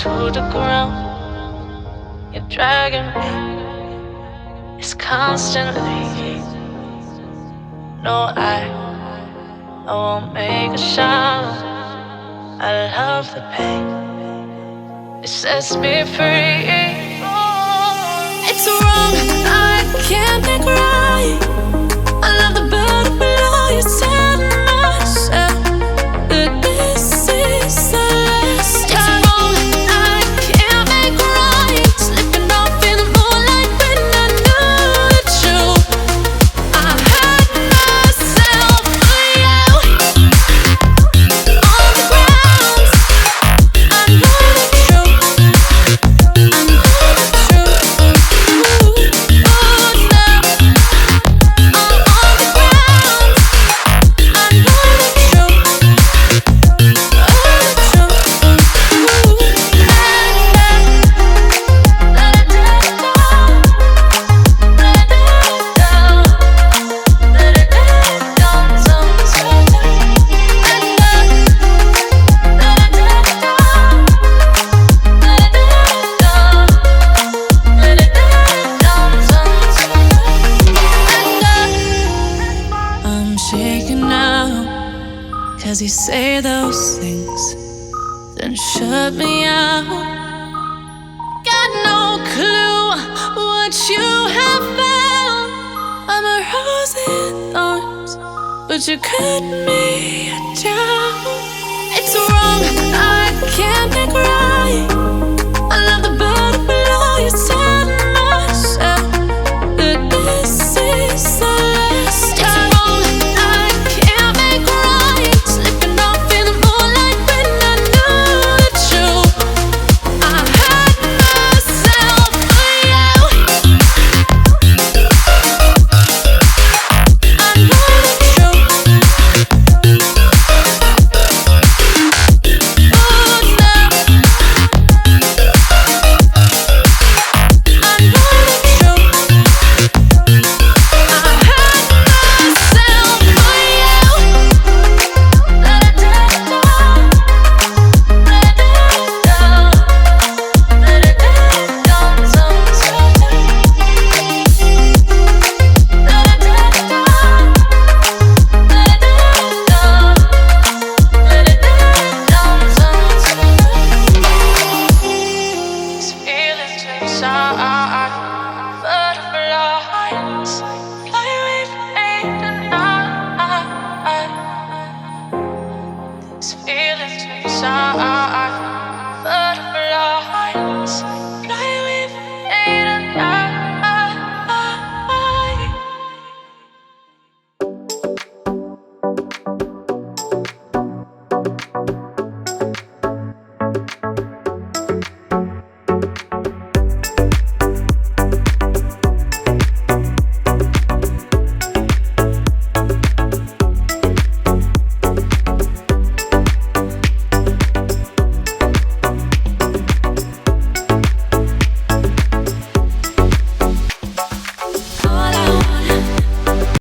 to the ground. You're dragging me, it's constantly. No, I won't make a sound. I love the pain, it sets me free. It's wrong, I can't think right. I love the bird below you, tell myself that this is the last time. It's wrong, I can't make right. Slipping off in the moonlight when I knew the truth. I had myself for you. On the ground, I know the truth. I know the truth. Ooh, now I'm on the ground. I know the truth. Oh, the truth. Ooh, let it down, let it down, let it down, someone's hurting. Let it down, let it down, someone's hurting. I'm shaking now, 'cause you say those things, then shut me out. Got no clue what you have found. I'm a rose in thorns, but you cut me down. It's wrong, I can't think right. I love the bird below you, tell myself that this is the last time. It's wrong, I can't make right. Slipping off in the moonlight when I knew the truth. I had myself for you. I know the truth. Oh, now I know the truth. I had myself for you. Let it down, let it down, let it down, someone's hurting. Let it down, let it down, let it down, someone's hurting. These feelings inside, butterflies fly away from me tonight. These feelings inside.